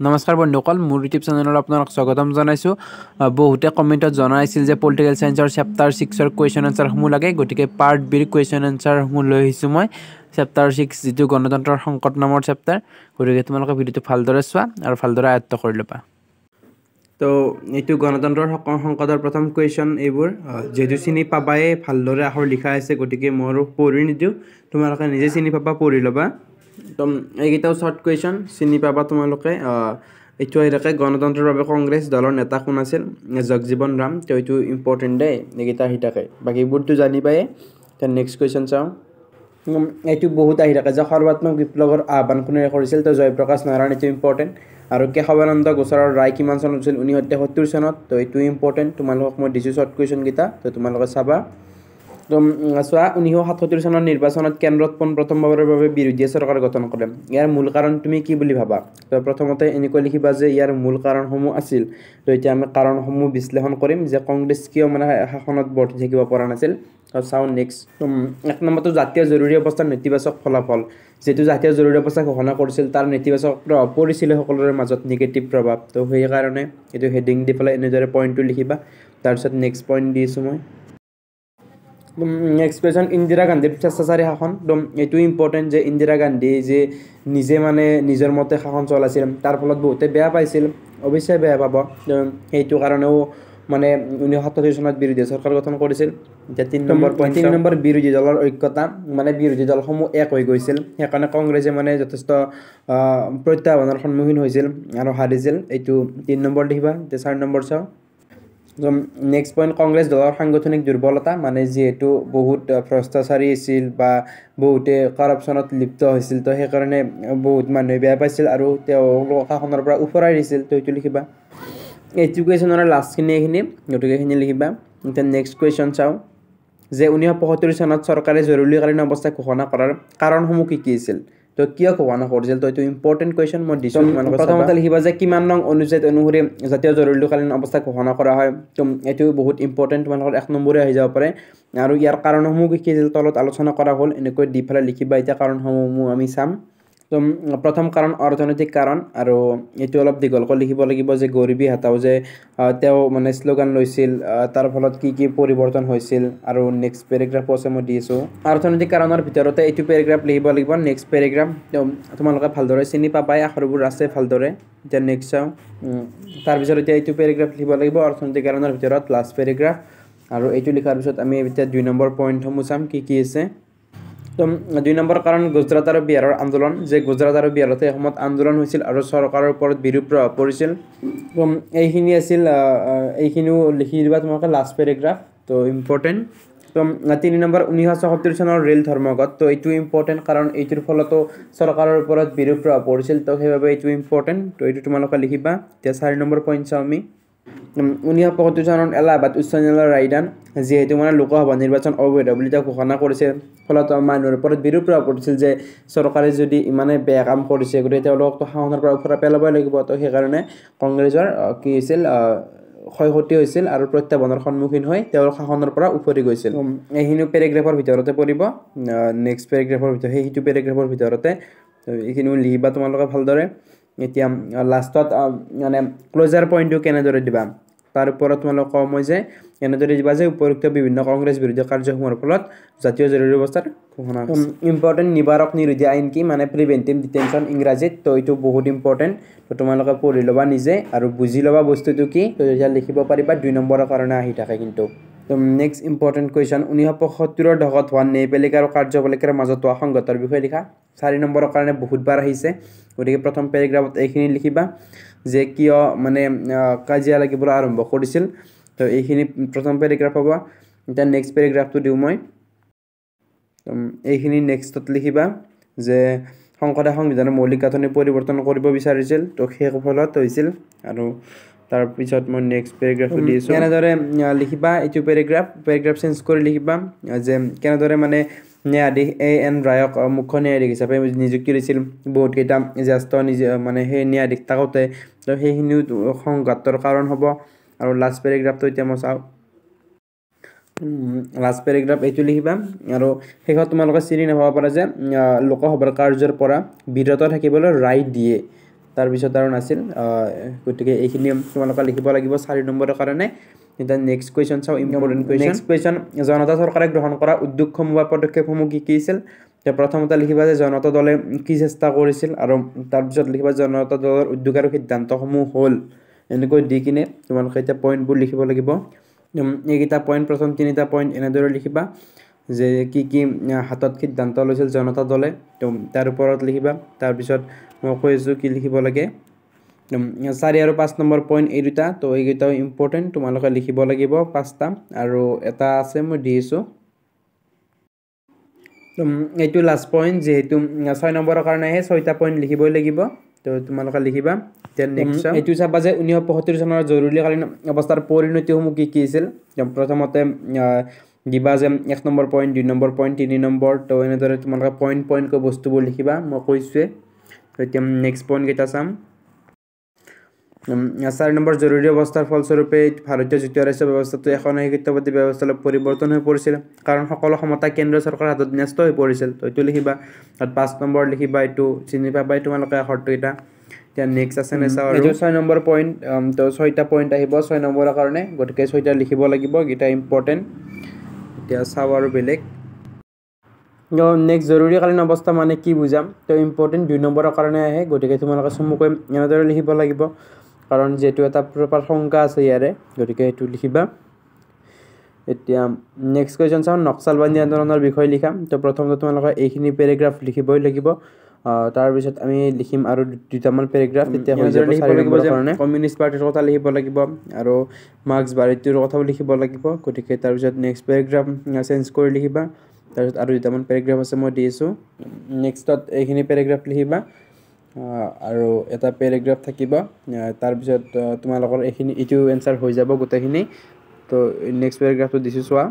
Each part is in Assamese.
নমস্কাৰ বন্ধুসকল মোৰ ইউটিউব চেনেলত আপোনাক স্বাগতম জনাইছো বহুতে কমেন্টত জনাইছিল যে পলিটিকেল সায়েন্সৰ চেপ্টাৰ 6 ৰ কোৱেশ্চন আনসাৰ সমূহ লাগে গতিকে পাৰ্ট বি ৰ কোৱেশ্চন আনসাৰ সমূহ লৈ আহিছো মই চেপ্টাৰ 6 যেটো গণতন্ত্ৰৰ সংকট নামৰ চেপ্টাৰ গতিকে তোমালোকে ভিডিওটো ভালদৰে চোৱা আৰু ভালদৰে আয়ত্ত কৰি ল'বা তো এইটো গণতন্ত্ৰৰ সংকটৰ প্ৰথম কোৱেশ্চন এইবোৰ যেটো চিনি পাবাই ভালদৰে আখৰ লিখা আছে গতিকে মই পঢ়ি নিদিও তোমালোকে নিজে চিনি পাবা পঢ়ি ল'বা তো এইকেইটাও শৰ্ট কোৱেশ্চন চিনি পাবা তোমালোকে এইটো আহিছে গণতন্ত্ৰৰ বাবে কংগ্ৰেছ দলৰ নেতা কোন আছিল জগজীৱন ৰাম তো এইটো ইম্পৰ্টেন্ট দে এইকেইটা আহি থাকে বাকিবোৰটো জানিবাই তো নেক্সট কোৱেশ্চন চাও এইটো বহুত আহি থাকে যে সৰ্বাত্মক বিপ্লৱৰ আহ্বান কোনে কৰিছিল তো জয়প্ৰকাশ নাৰায়ণ এইটো ইম্পৰ্টেন্ট আৰু কেশৱানন্দ গোচৰৰ ৰায় কিমান চনত হৈছিল 1973 চনত তো এইটো ইম্পৰ্টেন্ট তোমালোকক মই দিছো শৰ্ট কোৱেশ্চন গিতা তো তোমালোকে চাবা তো 1977 চনৰ নিৰ্বাচনত কেন্দ্ৰত প্ৰথমবাৰৰ বাবে বিৰোধী চৰকাৰ গঠন কৰে ইয়াৰ মূল কাৰণ তুমি কি বুলি ভাবা তো প্ৰথমতে এনেকৈ লিখিবা যে ইয়াৰ মূল কাৰণসমূহ আছিল তো এতিয়া আমি কাৰণসমূহ বিশ্লেষণ কৰিম যে কংগ্ৰেছ কিয় মানে শাসনত বৰ্তি থাকিব পৰা নাছিল চাও নেক্সট এক নম্বৰটো জাতীয় জৰুৰী অৱস্থাৰ নেতিবাচক ফলাফল যেটো জাতীয় জৰুৰী অৱস্থা ঘোষণা কৰিছিল তাৰ নেতিবাচক প্ৰভাৱ পৰিছিল সকলোৰে মাজত নেগেটিভ প্ৰভাৱ তো সেই কাৰণে এটো হেডিং দি পেলাই এনেদৰে পইণ্টটো লিখিবা তাৰ পিছত নেক্সট পইণ্ট দিছো মই নেক্সট কোৱেশ্চন ইন্দিৰা গান্ধীৰ স্বেচ্ছাচাৰী শাসন এইটো ইম্পৰ্টেন্ট যে ইন্দিৰা গান্ধী যে নিজে মানে নিজৰ মতে শাসন চলাইছিল তাৰ ফলত বহুতে বেয়া পাইছিল অৱশ্যে বেয়া পাব সেইটো কাৰণেও মানে 1977 চনত বিৰোধী চৰকাৰ গঠন কৰিছিল যে 3 নম্বৰ বিৰোধী দলৰ ঐক্যতা মানে বিৰোধী দলসমূহ এক হৈ গৈছিল সেইকাৰণে কংগ্ৰেছে মানে যথেষ্ট প্ৰত্যাহ্বানৰ সন্মুখীন হৈছিল আৰু হাৰিছিল এইটো 3 নম্বৰ লিখিবা তে 4 নম্বৰ চাও নেক্সট পইণ্ট কংগ্ৰেছ দলৰ সাংগঠনিক দুৰ্বলতা মানে যেহেতু বহুত ভ্ৰষ্টাচাৰী আছিল বা বহুতে কৰাপচনত লিপ্ত হৈছিল তো সেই কাৰণে বহুত মানুহে বেয়া পাইছিল আৰু তেওঁলোকক শাসনৰ পৰা উফৰাই দিছিল তো এইটো লিখিবা এইটো কোৱেশ্চনৰ লাষ্টখিনি এইখিনি গতিকেখিনি লিখিবা দেন নেক্সট কোৱেশ্চন চাও যে 1975 চনত চৰকাৰে জৰুৰীকালীন অৱস্থা ঘোষণা কৰাৰ কাৰণসমূহ কি আছিল তো কিয় ঘোষণা কৰিছিল তো এইটো ইম্পৰ্টেন্ট কোৱেশ্চন মই দিছো প্ৰথমতে লিখিবা যে কিমান নং অনুচ্ছেদ অনুসৰি জাতীয় জৰুৰীকালীন অৱস্থা ঘোষণা কৰা হয় তো এইটো বহুত ইম্পৰ্টেন্ট তোমালোকৰ এক নম্বৰে আহি যাব পাৰে আৰু ইয়াৰ কাৰণসমূহ কি আছিল তলত আলোচনা কৰা হ'ল এনেকৈ দি ফেলে লিখিবা এতিয়া কাৰণসমূহ আমি চাম তো প্ৰথম কাৰণ অৰ্থনৈতিক কাৰণ আৰু এইটো অলপ দীঘলকৈ লিখিব লাগিব যে গৰিবী হটাও যে তেও মানে স্লোগান লৈছিল তাৰ ফলত কি পৰিৱৰ্তন হৈছিল আৰু নেক্সট পেৰাগ্ৰাফ আছে মই দিছো অৰ্থনৈতিক কাৰণৰ ভিতৰতে এইটো পেৰাগ্ৰাফ লিখিব লাগিব নেক্সট পেৰাগ্ৰাফ তোমালোকে ভালদৰে চিনি পাবাই আখৰবোৰ আছে ভালদৰে এতিয়া নেক্সট চাও তাৰ পিছত এতিয়া এইটো পেৰাগ্ৰাফ লিখিব লাগিব অৰ্থনৈতিক কাৰণৰ ভিতৰত লাষ্ট পেৰাগ্ৰাফ আৰু এইটো লিখাৰ পিছত আমি এতিয়া 2 নম্বৰ পইণ্টসমূহ চাম কি আছে তো 2 নম্বৰ কাৰণ গুজৰাট আৰু বিহাৰৰ আন্দোলন যে গুজৰাট আৰু বিহাৰতে সময়ত আন্দোলন হৈছিল আৰু চৰকাৰৰ ওপৰত বিৰূপ প্ৰভাৱ পৰিছিল তো এইখিনি আছিল এইখিনিও লিখি দিবা তোমালোকে লাষ্ট পেৰাগ্ৰাফ তো ইম্পৰ্টেন্ট তো 3 নম্বৰ 1974 চনৰ ৰেল ধৰ্মঘট তো এইটো ইম্পৰ্টেন্ট কাৰণ এইটোৰ ফলতো চৰকাৰৰ ওপৰত বিৰূপ প্ৰভাৱ পৰিছিল তো সেইবাবে এইটো ইম্পৰ্টেন্ট তো এইটো তোমালোকে লিখিবা এতিয়া 4 নম্বৰ পইণ্ট চাও আমি 1975 চনত এলাহাবাদ উচ্চ ন্যায়ালয়ৰ ৰায়দান যেহেতু মানে লোকসভা নিৰ্বাচন অবৈধ বুলি ঘোষণা কৰিছে ফলত মানুহৰ ওপৰত বিৰূপ প্ৰভাৱ পৰিছিল যে চৰকাৰে যদি ইমানে বেয়া কাম কৰিছে গতিকে তেওঁলোকক শাসনৰ পৰা উফৰাই পেলাবই লাগিব তো সেই কাৰণে কংগ্ৰেছৰ কি হৈছিল ক্ষয়ক্ষতি হৈছিল আৰু প্ৰত্যাহ্বানৰ সন্মুখীন হৈ তেওঁলোক শাসনৰ পৰা উফৰি গৈছিল এইখিনি পেৰাগ্ৰাফৰ ভিতৰতে পৰিব নেক্সট পেৰাগ্ৰাফৰ ভিতৰত সেইটো পেৰাগ্ৰাফৰ ভিতৰতে এইখিনি লিখিবা তোমালোকে ভালদৰে এতিয়া লাষ্টত মানে ক্লোজাৰ পইণ্টটো কেনেদৰে দিবা তাৰ ওপৰত তোমালোক কম হৈ যে এনেদৰে দিবা যে উপযুক্ত বিভিন্ন কংগ্ৰেছ বিৰোধী কাৰ্যসমূহৰ ফলত জাতীয় জৰুৰী অৱস্থাৰ ঘোষণা ইম্পৰ্টেন্ট নিবাৰক নিৰোধী আইন কি মানে প্ৰিভেন্টিভ ডিটেনশ্যন ইংৰাজীত তো এইটো বহুত ইম্পৰ্টেন্ট তো তোমালোকে পঢ়ি ল'বা নিজে আৰু বুজি ল'বা বস্তুটো কি তো এতিয়া লিখিব পাৰিবা 2 নম্বৰৰ কাৰণে আহি থাকে কিন্তু তো নেক্সট ইম্পৰ্টেন্ট কোৱেশ্চন 1975 ৰ দশকত হোৱা ন্যায়পালিকা আৰু কাৰ্যপালিকাৰ মাজত হোৱা সংঘাতৰ বিষয়ে লিখা 4 নম্বৰৰ কাৰণে বহুতবাৰ আহিছে গতিকে প্ৰথম পেৰাগ্ৰাফত এইখিনি লিখিবা যে কিয় মানে কাজিয়া লাগিবলৈ আৰম্ভ কৰিছিল তো এইখিনি প্ৰথম পেৰাগ্ৰাফ হ'ব এতিয়া নেক্সট পেৰাগ্ৰাফটো দিও মই এইখিনি নেক্সটত লিখিবা যে সংসদে সংবিধানৰ মৌলিক গাঁথনি পৰিৱৰ্তন কৰিব বিচাৰিছিল তো সেই ফলত হৈছিল আৰু তাৰ পিছত মই নেক্সট পেৰাগ্ৰাফটো দিছো এনেদৰে লিখিবা এইটো পেৰাগ্ৰাফ চেঞ্জ কৰি লিখিবা যে কেনেদৰে মানে ন্যায়াধীশ এন ৰায়ক মুখ্য ন্যায়াধীশ হিচাপে নিযুক্তি দিছিল বহুত কেইটা জ্যেষ্ঠ মানে সেই ন্যায়াধীশ থাকোতে তো সেইখিনিও সংঘাতৰ কাৰণ হ'ব আৰু লাষ্ট পেৰাগ্ৰাফটো এতিয়া মই চাও লাষ্ট পেৰাগ্ৰাফ এইটো লিখিবা আৰু শেষত তোমালোকে চিৰি নাপাব পাৰা যে লোকসভাৰ কাৰ্যৰ পৰা বিৰত থাকিবলৈ ৰায় দিয়ে তাৰপিছত আৰু নাছিল গতিকে এইখিনি তোমালোকে লিখিব লাগিব 4 নম্বৰৰ কাৰণে এতিয়া নেক্সট কুৱেশ্যন চাওঁ ইম্পৰ্টেণ্ট কুৱেশ্যন নেক্সট কুৱেশ্যন জনতা চৰকাৰে গ্ৰহণ কৰা উদ্যোগসমূহ বা পদক্ষেপসমূহ কি আছিল প্ৰথমতে লিখিবা যে জনতা দলে কি চেষ্টা কৰিছিল আৰু তাৰপিছত লিখিবা জনতা দলৰ উদ্যোগ আৰু সিদ্ধান্তসমূহ হ'ল এনেকৈ দি কিনে তোমালোকে এতিয়া পইণ্টবোৰ লিখিব লাগিব এইকেইটা পইণ্ট প্ৰথম তিনিটা পইণ্ট এনেদৰে লিখিবা যে কি কি হাতত সিদ্ধান্ত লৈছিল জনতা দলে তাৰ ওপৰত লিখিবা তাৰপিছত মই কৈ আছোঁ কি লিখিব লাগে 4 আৰু 5 নম্বৰ পইণ্ট এই দুটা তো এইকেইটাও ইম্পৰ্টেণ্ট তোমালোকে লিখিব লাগিব 5টা আৰু এটা আছে মই দি আছোঁ এইটো লাষ্ট পইণ্ট যেহেতু 6 নম্বৰৰ কাৰণে 6টা পইণ্ট লিখিবই লাগিব তো তোমালোকে লিখিবা দেন নেক্সট এইটো চাবা যে 1975 চনৰ জৰুৰীকালীন অৱস্থাৰ পৰিণতিসমূহ কি কি আছিল প্ৰথমতে দিবা যে 1 number point 2 number point 3 number তো এনেদৰে তোমালোকে পইণ্টকৈ বস্তুবোৰ লিখিবা মই কৈছোৱে তো এতিয়া নেক্সট পইণ্ট কেইটা চাম 4 নম্বৰ জৰুৰী অৱস্থাৰ ফলস্বৰূপে ভাৰতীয় যুটীয় ৰাজ্য ব্যৱস্থাটো এখন একত্ববাদী ব্যৱস্থালৈ পৰিৱৰ্তন হৈ পৰিছিল কাৰণ সকলো ক্ষমতা কেন্দ্ৰীয় চৰকাৰৰ হাতত ন্যস্ত হৈ পৰিছিল তো এইটো লিখিবা আৰু 5 নম্বৰ লিখিবা এইটো চিনি পাবাই তোমালোকে আখৰটো এটা এতিয়া নেক্সট আছে নে চাওঁ আৰু 6 নম্বৰ পইণ্ট তো 6টা পইণ্ট আহিব 6 নম্বৰৰ কাৰণে গতিকে 6টা লিখিব লাগিব এটা ইম্পৰ্টেণ্ট এতিয়া চাওঁ আৰু বেলেগ নেক্সট জৰুৰীকালীন অৱস্থা মানে কি বুজাম তো ইম্পৰ্টেণ্ট 2 নম্বৰৰ কাৰণে আহে গতিকে তোমালোকে চমুকৈ এনেদৰে লিখিব লাগিব কাৰণ যেহেতু এটা প্ৰপাৰ সংখ্যা আছে ইয়াৰে গতিকে এইটো লিখিবা এতিয়া নেক্সট কুৱেশ্যন চাওঁ নক্সালবাদী আন্দোলনৰ বিষয়ে লিখাম তো প্ৰথমতে তোমালোকে এইখিনি পেৰাগ্ৰাফ লিখিবই লাগিব তাৰপিছত আমি লিখিম আৰু দুটামান পেৰাগ্ৰাফ এতিয়া হৈ যাব কাৰণে কমিউনিষ্ট পাৰ্টিৰ কথা লিখিব লাগিব আৰু মাৰ্ক্স বাৰেট্টিৰ কথাও লিখিব লাগিব গতিকে তাৰপিছত নেক্সট পেৰাগ্ৰাফ চেঞ্জ কৰি লিখিবা তাৰপিছত আৰু দুটামান পেৰাগ্ৰাফ আছে মই দি আছোঁ নেক্সটত এইখিনি পেৰাগ্ৰাফ লিখিবা আৰু এটা পেৰাগ্ৰাফ থাকিব তাৰপিছত তোমালোকৰ এইখিনি এইটো এনচাৰ হৈ যাব গোটেইখিনি তো নেক্সট পেৰাগ্ৰাফটো দিছোঁ চোৱা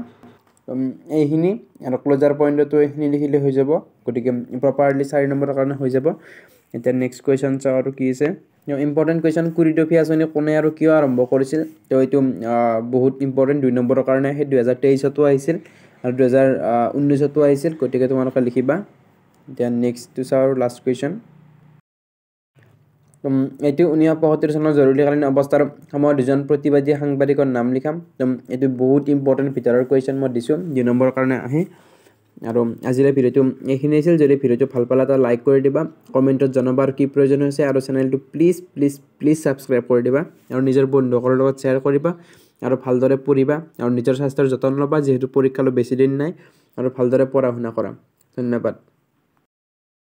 এইখিনি আৰু ক্লোজাৰ পইণ্টতো এইখিনি লিখিলে হৈ যাব গতিকে প্ৰপাৰলি 4 নম্বৰৰ কাৰণে হৈ যাব এতিয়া নেক্সট কুৱেশ্যন চাওঁ আৰু কি আছে ইম্পৰ্টেণ্ট কুৱেশ্যন কুৰিটফি আঁচনি কোনে আৰু কিয় আৰম্ভ কৰিছিল তো এইটো বহুত ইম্পৰ্টেণ্ট 2 নম্বৰৰ কাৰণে সেই 2023তো আহিছিল আৰু 2019তো আহিছিল গতিকে তোমালোকে লিখিবা এতিয়া নেক্সটটো চাওঁ আৰু লাষ্ট কুৱেশ্যন এইটো 1975 চনৰ জৰুৰীকালীন অৱস্থাৰ সময়ত দুজন প্ৰতিবাদী সাংবাদিকৰ নাম লিখাম এইটো বহুত ইম্পৰ্টেণ্ট ভিতৰৰ কুৱেশ্যন মই দিছোঁ 2 নম্বৰৰ কাৰণে আহে আৰু আজিলৈ ভিডিঅ'টো এইখিনি আছিল যদি ভিডিঅ'টো ভাল পালা তো লাইক কৰি দিবা কমেণ্টত জনাবা আৰু কি প্ৰয়োজন হৈছে আৰু চেনেলটো প্লিজ ছাবস্ক্ৰাইব কৰি দিবা আৰু নিজৰ বন্ধুসকলৰ লগত শ্বেয়াৰ কৰিবা আৰু ভালদৰে পঢ়িবা আৰু নিজৰ স্বাস্থ্যৰ যতন ল'বা যিহেতু পৰীক্ষালৈ বেছি দিন নাই আৰু ভালদৰে পঢ়া শুনা কৰা ধন্যবাদ